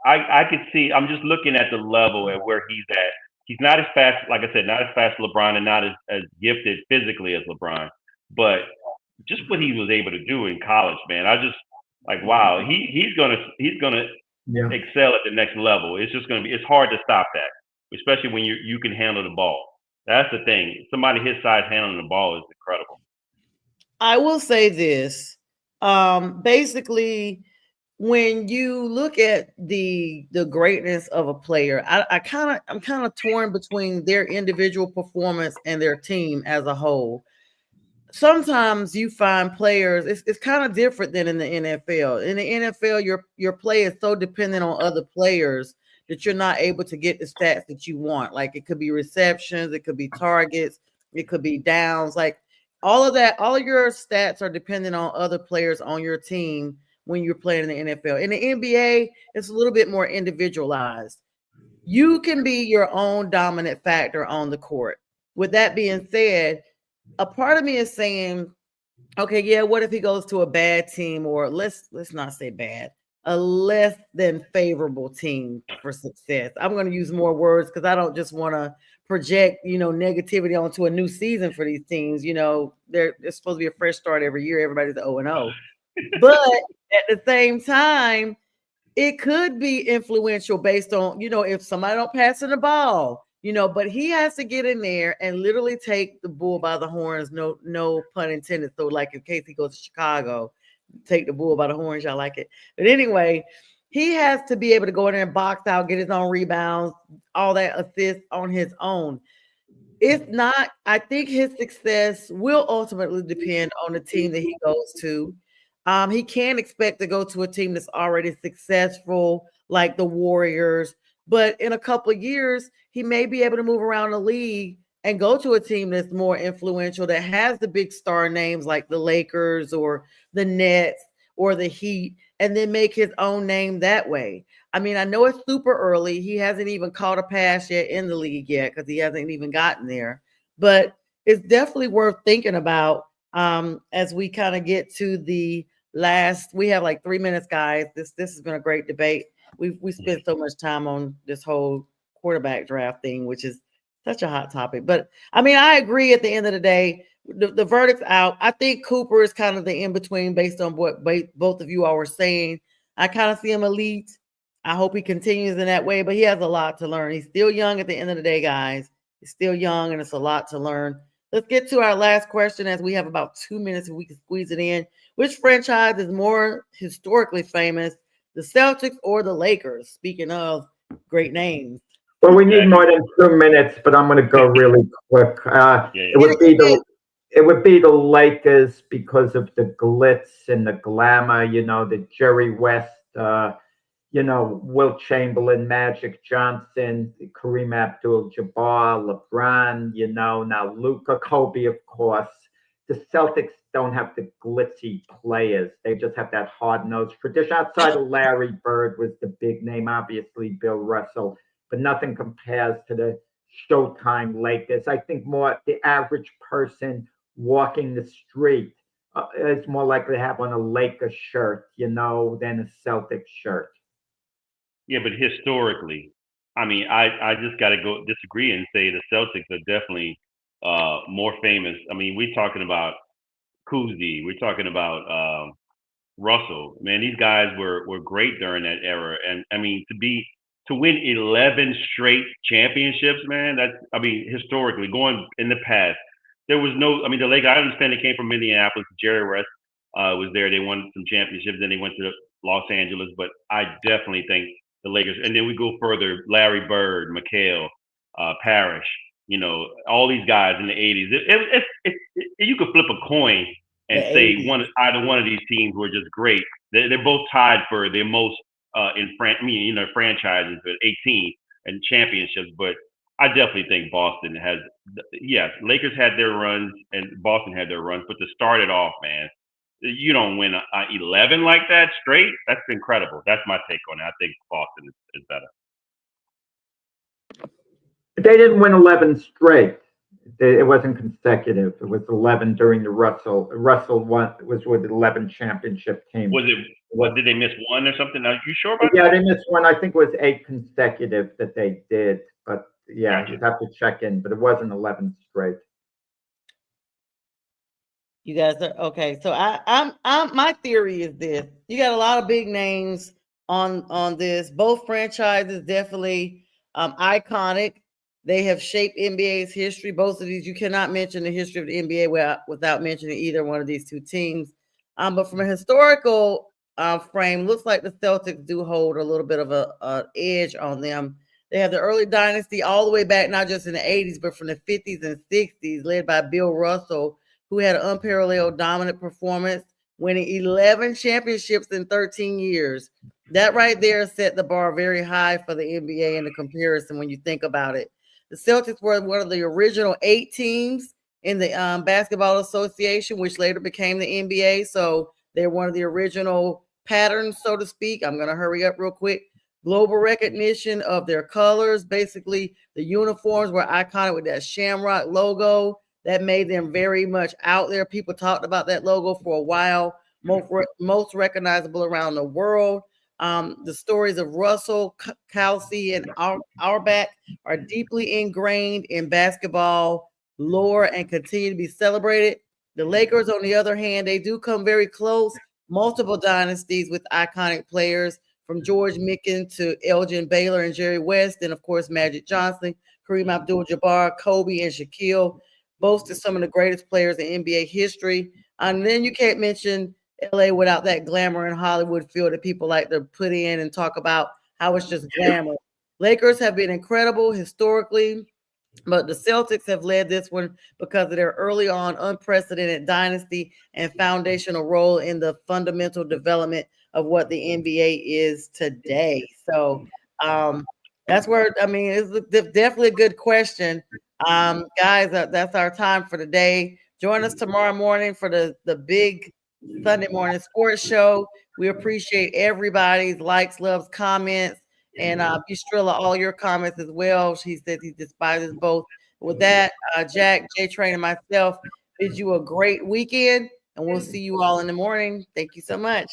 I could see. I'm just looking at the level at where he's at. He's not as fast, like I said, not as fast as LeBron, and not as gifted physically as LeBron. But just what he was able to do in college, man, I just like wow. He's gonna excel at the next level. It's just gonna be. It's hard to stop that, especially when you can handle the ball. That's the thing. Somebody his size handling the ball is incredible. I will say this. Basically, when you look at the greatness of a player, I'm kind of torn between their individual performance and their team as a whole. Sometimes you find players, it's kind of different than in the NFL. In the NFL, your play is so dependent on other players that you're not able to get the stats that you want. Like it could be receptions, it could be targets, it could be downs. Like all of that, all of your stats are dependent on other players on your team when you're playing in the NFL. In the NBA, it's a little bit more individualized. You can be your own dominant factor on the court. With that being said, a part of me is saying, okay, yeah, what if he goes to a bad team, or let's not say bad, a less than favorable team for success. I'm going to use more words because I don't just want to project, negativity onto a new season for these teams. There's supposed to be a fresh start every year. Everybody's 0-0. But at the same time, it could be influential based on, if somebody don't pass in the ball, but he has to get in there and literally take the bull by the horns. No pun intended. So like in case he goes to Chicago, take the bull by the horns. Y'all like it. But anyway, he has to be able to go in there and box out, get his own rebounds, all that assists on his own. If not, I think his success will ultimately depend on the team that he goes to. He can't expect to go to a team that's already successful, like the Warriors. But in a couple of years, he may be able to move around the league and go to a team that's more influential, that has the big star names like the Lakers or the Nets or the Heat, and then make his own name that way. I mean, I know it's super early. He hasn't even caught a pass yet in the league yet because he hasn't even gotten there. But it's definitely worth thinking about as we kind of get to the last. We have like 3 minutes, guys. This has been a great debate. We spent so much time on this whole quarterback draft thing, which is Such a hot topic. But I mean, I agree at the end of the day, the verdict's out. I think Cooper is kind of the in between based on what both of you all were saying. I kind of see him elite. I hope he continues in that way, but he has a lot to learn. He's still young at the end of the day, guys. He's still young and it's a lot to learn. Let's get to our last question as we have about 2 minutes if we can squeeze it in. Which franchise is more historically famous, the Celtics or the Lakers? Speaking of great names. Well, we need more than 2 minutes, but I'm going to go really quick. It would be the Lakers because of the glitz and the glamour, the Jerry West, Wilt Chamberlain, Magic Johnson, Kareem Abdul-Jabbar, LeBron, now Luka, Kobe, of course. The Celtics don't have the glitzy players. They just have that hard-nosed tradition. Outside of Larry Bird was the big name, obviously Bill Russell, but nothing compares to the Showtime Lakers. I think more the average person walking the street is more likely to have on a Lakers shirt, than a Celtics shirt. Yeah, but historically, I mean, I just got to go disagree and say the Celtics are definitely more famous. I mean, we're talking about Cousy, we're talking about Russell. Man, these guys were great during that era, and I mean to win 11 straight championships, man. Historically, going in the past, there was no. I mean, the Lakers. I understand they came from Minneapolis. Jerry West was there. They won some championships. Then they went to Los Angeles. But I definitely think the Lakers. And then we go further. Larry Bird, McHale, Parrish. All these guys in the '80s. You could flip a coin and say either one of these teams were just great. They're both tied for their most franchises at 18 and championships. But I definitely think Boston has. Yes, Lakers had their runs and Boston had their runs, but to start it off, man, you don't win 11 like that straight. That's incredible. That's my take on it. I think Boston is better. They didn't win 11 straight. It wasn't consecutive. It was 11 during the Russell. Russell was with 11 championship teams. Did they miss one or something? Are you sure about that? Yeah, they missed one. I think it was 8 consecutive that they did. But yeah, Gotcha. You'd have to check in. But it wasn't 11 straight. You guys are okay. So I'm my theory is this: you got a lot of big names on this. Both franchises definitely iconic. They have shaped NBA's history. Both of these, you cannot mention the history of the NBA without mentioning either one of these two teams. But from a historical frame, looks like the Celtics do hold a little bit of a edge on them. They have the early dynasty all the way back, not just in the 80s, but from the 50s and 60s, led by Bill Russell, who had an unparalleled dominant performance, winning 11 championships in 13 years. That right there set the bar very high for the NBA in the comparison when you think about it. The Celtics were one of the original 8 teams in the Basketball Association, which later became the NBA. So they're one of the original patterns, so to speak. I'm going to hurry up real quick. Global recognition of their colors. Basically, the uniforms were iconic with that shamrock logo. That made them very much out there. People talked about that logo for a while. Most recognizable around the world. The stories of Russell, Kelsey, and Auerbach are deeply ingrained in basketball lore and continue to be celebrated. The Lakers, on the other hand, they do come very close. Multiple dynasties with iconic players from George Mikan to Elgin Baylor and Jerry West, and of course Magic Johnson, Kareem Abdul-Jabbar, Kobe, and Shaquille. Boasted some of the greatest players in NBA history. And then you can't mention LA without that glamour and Hollywood feel that people like to put in and talk about how it's just glamour. Lakers have been incredible historically, but the Celtics have led this one because of their early on unprecedented dynasty and foundational role in the fundamental development of what the NBA is today. So that's where, I mean, it's definitely a good question. Guys, that's our time for today. Join us tomorrow morning for the big Sunday morning sports show. We appreciate everybody's likes, loves, comments, and Bustrilla, all your comments as well. She said he despises both. With that, Jack, J Train, and myself bid you a great weekend, and we'll see you all in the morning. Thank you so much.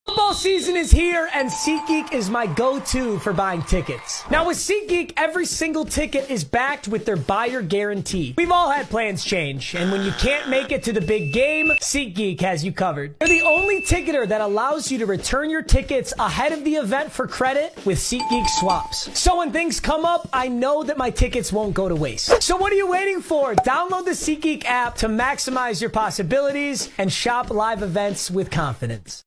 Football season is here, and SeatGeek is my go-to for buying tickets. Now, with SeatGeek, every single ticket is backed with their buyer guarantee. We've all had plans change, and when you can't make it to the big game, SeatGeek has you covered. They're the only ticketer that allows you to return your tickets ahead of the event for credit with SeatGeek swaps. So when things come up, I know that my tickets won't go to waste. So what are you waiting for? Download the SeatGeek app to maximize your possibilities and shop live events with confidence.